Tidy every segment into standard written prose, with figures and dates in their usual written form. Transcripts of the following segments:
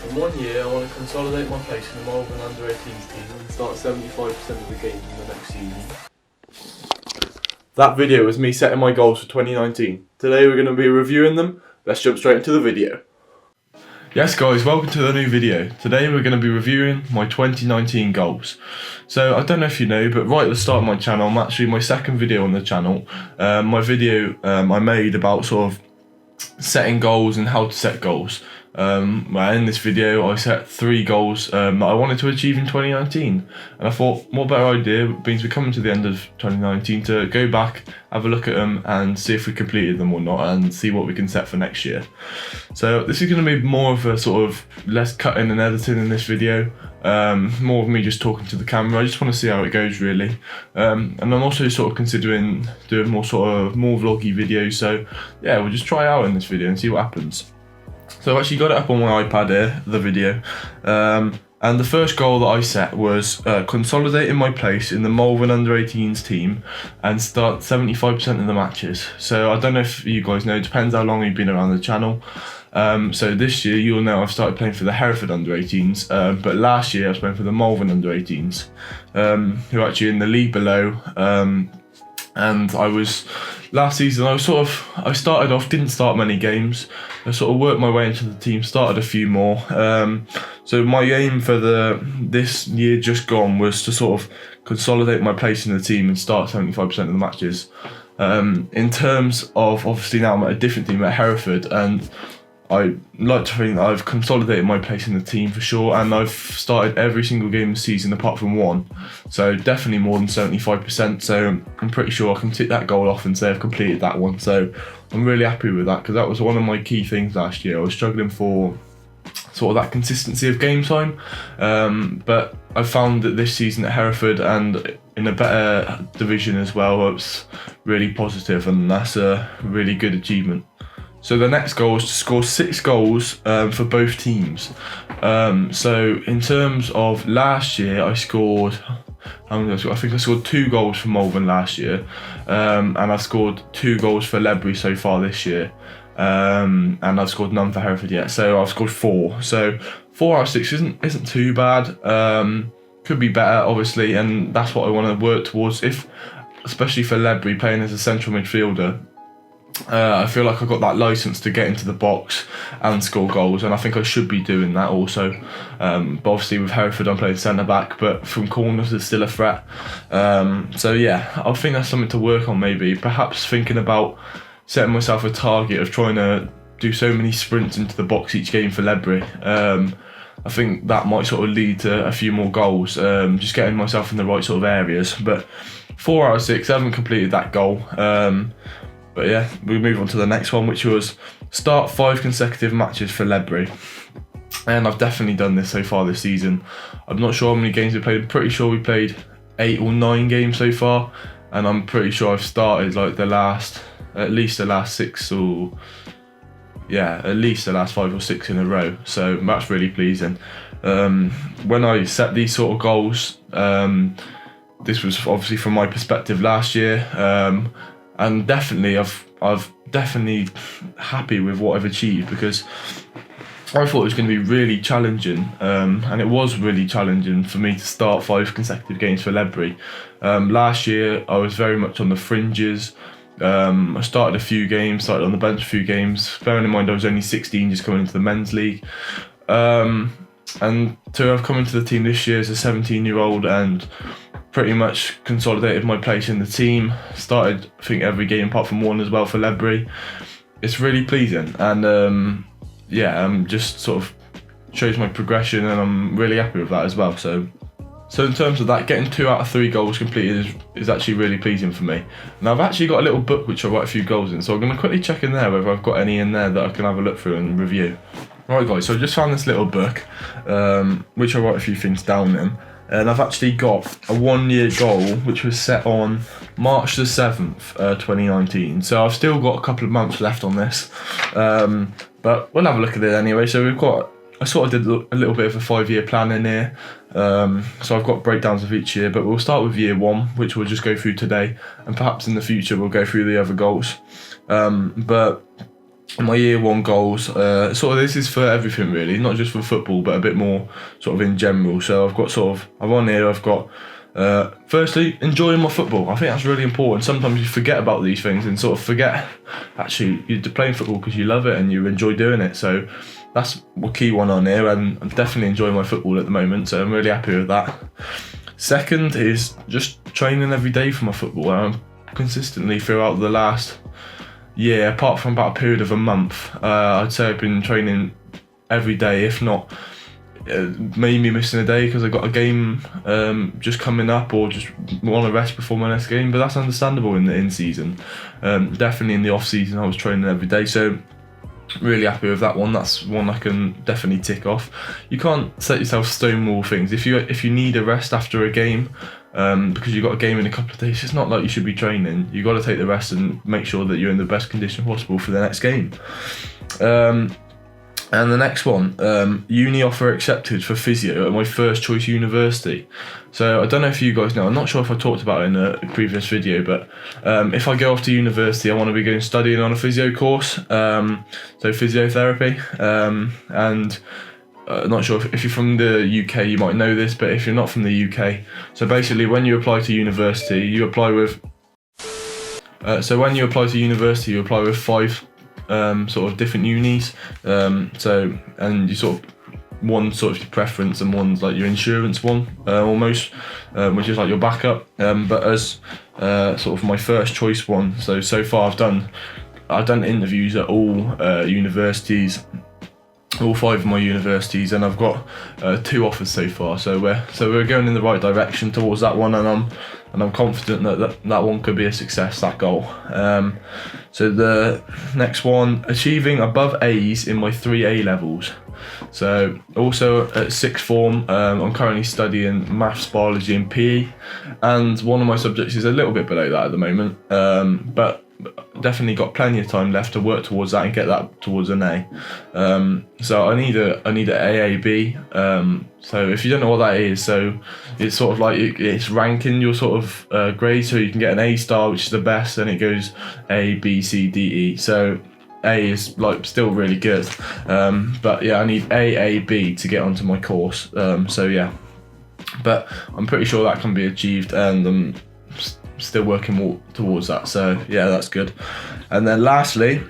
In 1 year, I want to consolidate my place in the Malvern under-18s team and start 75% of the games in the next season. That video was me setting my goals for 2019. Today we're going to be reviewing them. Let's jump straight into the video. Yes guys, welcome to the new video. Today we're going to be reviewing my 2019 goals. So I don't know if you know, but right at the start of my channel, I'm actually my second video on the channel. My video I made about sort of setting goals and how to set goals. In this video I set 3 goals that I wanted to achieve in 2019, and I thought what better idea means we're coming to the end of 2019 to go back, have a look at them and see if we completed them or not, and see what we can set for next year. So this is going to be more of a sort of less cutting and editing in this video, more of me just talking to the camera. I just want to see how it goes really, and I'm also sort of considering doing more vloggy videos, so yeah, we'll just try out in this video and see what happens. So I've actually got it up on my iPad here, the video, and the first goal that I set was consolidating my place in the Malvern under-18s team and start 75% of the matches. So I don't know if you guys know, it depends how long you've been around the channel. So this year you'll know I've started playing for the Hereford under-18s, but last year I was playing for the Malvern under-18s, who are actually in the league below. And last season I started off, didn't start many games. I sort of worked my way into the team, started a few more. So my aim for this year just gone was to sort of consolidate my place in the team and start 75% of the matches. In terms of, obviously now I'm at a different team at Hereford, and I like to think that I've consolidated my place in the team for sure, and I've started every single game this season apart from one, so definitely more than 75%, so I'm pretty sure I can tick that goal off and say I've completed that one. So I'm really happy with that, because that was one of my key things last year. I was struggling for sort of that consistency of game time, but I found that this season at Hereford and in a better division as well, it was really positive, and that's a really good achievement. So the next goal was to score 6 goals for both teams. So in terms of last year, I scored, I think I scored 2 goals for Malvern last year, and I've scored 2 goals for Ledbury so far this year, and I've scored none for Hereford yet. So I've scored 4. So 4 out of 6 isn't too bad. Could be better, obviously, and that's what I want to work towards. Especially for Ledbury, playing as a central midfielder. I feel like I've got that licence to get into the box and score goals, and I think I should be doing that also. But obviously with Hereford I'm playing centre back, but from corners it's still a threat. So yeah, I think that's something to work on maybe. Perhaps thinking about setting myself a target of trying to do so many sprints into the box each game for Ledbury. I think that might sort of lead to a few more goals, just getting myself in the right sort of areas. But 4 out of 6, I haven't completed that goal. But yeah, we move on to the next one, which was start 5 consecutive matches for Ledbury. And I've definitely done this so far this season. I'm not sure how many games we played. I'm pretty sure we played 8 or 9 games so far, and I'm pretty sure I've started like at least the last 6 or at least the last 5 or 6 in a row. So that's really pleasing. When I set these sort of goals, this was obviously from my perspective last year. And definitely, I've definitely happy with what I've achieved, because I thought it was going to be really challenging, and it was really challenging for me to start 5 consecutive games for Ledbury. Last year, I was very much on the fringes. I started a few games, started on the bench a few games. Bearing in mind I was only 16, just coming into the men's league. And to have come into the team this year as a 17-year-old and pretty much consolidated my place in the team, started I think every game apart from one as well for Ledbury, it's really pleasing, and yeah, just sort of shows my progression, and I'm really happy with that as well. So in terms of that, getting 2 out of 3 goals completed is actually really pleasing for me. Now I've actually got a little book which I write a few goals in, so I'm going to quickly check in there whether I've got any in there that I can have a look through and review. Right guys, so I just found this little book which I write a few things down in. And I've actually got a 1-year goal which was set on March the 7th, 2019. So I've still got a couple of months left on this, but we'll have a look at it anyway. So I sort of did a little bit of a 5-year plan in here. So I've got breakdowns of each year, but we'll start with year 1, which we'll just go through today, and perhaps in the future we'll go through the other goals. But my year one goals, sort of this is for everything really, not just for football, but a bit more sort of in general. So I've got I'm on here, I've got, firstly, enjoying my football. I think that's really important. Sometimes you forget about these things and sort of forget, actually, you're playing football because you love it and you enjoy doing it. So that's a key one on here, and I'm definitely enjoying my football at the moment, so I'm really happy with that. Second is just training every day for my football. I'm consistently throughout the last year, apart from about a period of a month, I'd say I've been training every day, if not maybe missing a day because I got a game just coming up, or just want to rest before my next game, but that's understandable in the in-season. Definitely in the off-season I was training every day, so really happy with that one. That's one I can definitely tick off. You can't set yourself stonewall things. If you need a rest after a game, because you've got a game in a couple of days, it's not like you should be training. You've got to take the rest and make sure that you're in the best condition possible for the next game. And the next one, uni offer accepted for physio at my first choice university. So I don't know if you guys know, I'm not sure if I talked about it in a previous video, but if I go off to university, I want to be going studying on a physio course, so physiotherapy, and not sure if you're from the UK, you might know this, but if you're not from the UK, so basically when you apply to university, you apply with, you apply with 5 sort of different unis, and you sort of, one sort of your preference and one's like your insurance one, almost, which is like your backup, but as sort of my first choice one, so far I've done interviews at all universities, all 5 of my universities, and I've got 2 offers so far, so we're going in the right direction towards that one, and I'm confident that one could be a success, that goal. So the next one, achieving above A's in my 3 A levels. So also at 6th form, I'm currently studying maths, biology and PE, and one of my subjects is a little bit below that at the moment, but definitely got plenty of time left to work towards that and get that towards an A. So I need an AAB. So if you don't know what that is, so it's sort of like it's ranking your sort of grade, so you can get an A star, which is the best, and it goes A, B, C, D, E. So A is like still really good, but yeah, I need AAB to get onto my course. So yeah, but I'm pretty sure that can be achieved, and I'm still working towards that. So yeah, that's good. And then lastly,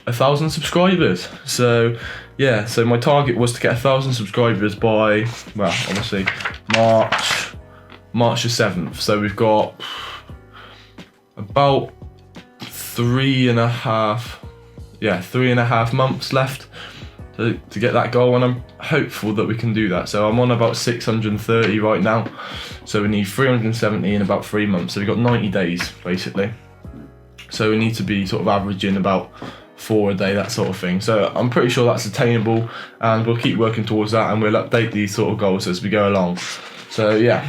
1,000 subscribers. So yeah, so my target was to get 1,000 subscribers by, well, obviously March the 7th. So we've got about 3.5 months left to get that goal, and I'm hopeful that we can do that. So I'm on about 630 right now, so we need 370 in about 3 months, so we've got 90 days basically. So we need to be sort of averaging about 4 a day, that sort of thing. So I'm pretty sure that's attainable, and we'll keep working towards that, and we'll update these sort of goals as we go along. So yeah,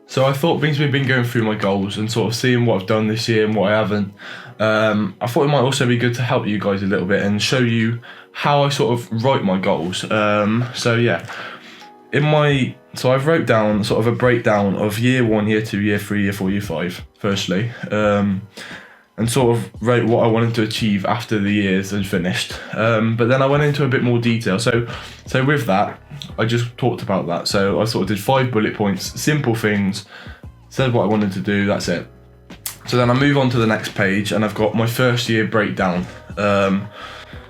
so I thought, because we've been going through my goals and sort of seeing what I've done this year and what I haven't, I thought it might also be good to help you guys a little bit and show you how I sort of write my goals. So yeah, so I've wrote down sort of a breakdown of year 1, year 2, year 3, year 4, year 5, firstly, and sort of wrote what I wanted to achieve after the years had finished. But then I went into a bit more detail. So with that, I just talked about that. So I sort of did 5 bullet points, simple things, said what I wanted to do, that's it. So then I move on to the next page, and I've got my first year breakdown.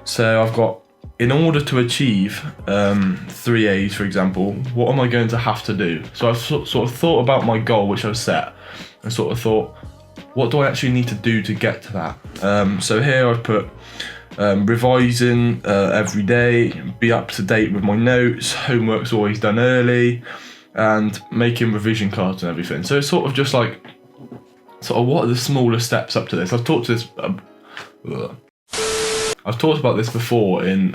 So I've got, in order to achieve 3 A's, for example, what am I going to have to do? So I've sort of thought about my goal, which I've set, and sort of thought, what do I actually need to do to get to that? So here I've put revising every day, be up to date with my notes, homework's always done early, and making revision cards and everything. So it's sort of just like, sort of what are the smaller steps up to this? I've talked about this before in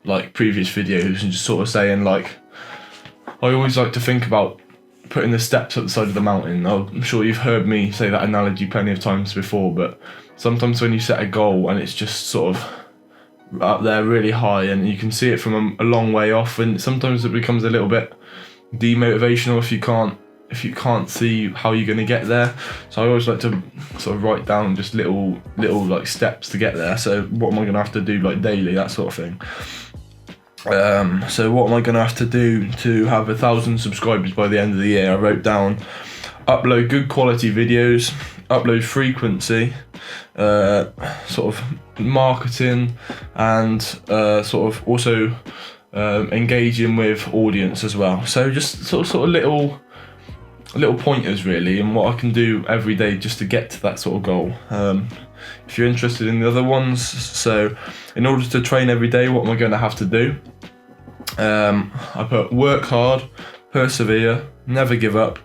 like previous videos, and just sort of saying, like, I always like to think about putting the steps at the side of the mountain. I'm sure you've heard me say that analogy plenty of times before, but sometimes when you set a goal and it's just sort of up there really high and you can see it from a long way off, and sometimes it becomes a little bit demotivational if you can't if you can't see how you're going to get there. So I always like to sort of write down just little like steps to get there. So what am I going to have to do like daily, that sort of thing. So what am I going to have to do to have 1,000 subscribers by the end of the year? I wrote down upload good quality videos, upload frequency, sort of marketing, and sort of also engaging with audience as well. So just sort of little pointers really, and what I can do every day just to get to that sort of goal. If you're interested in the other ones, so in order to train every day, what am I going to have to do? I put work hard, persevere, never give up,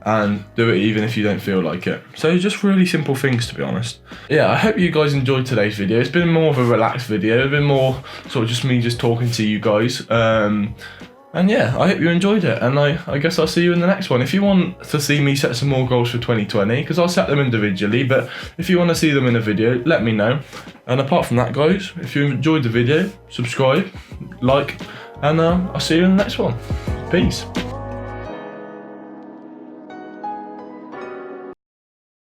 and do it even if you don't feel like it. So just really simple things, to be honest. Yeah, I hope you guys enjoyed today's video. It's been more of a relaxed video, it's been more sort of just me just talking to you guys. And yeah, I hope you enjoyed it, and I guess I'll see you in the next one. If you want to see me set some more goals for 2020, because I'll set them individually, but if you want to see them in a video, let me know. And apart from that, guys, if you enjoyed the video, subscribe, like, and I'll see you in the next one. Peace.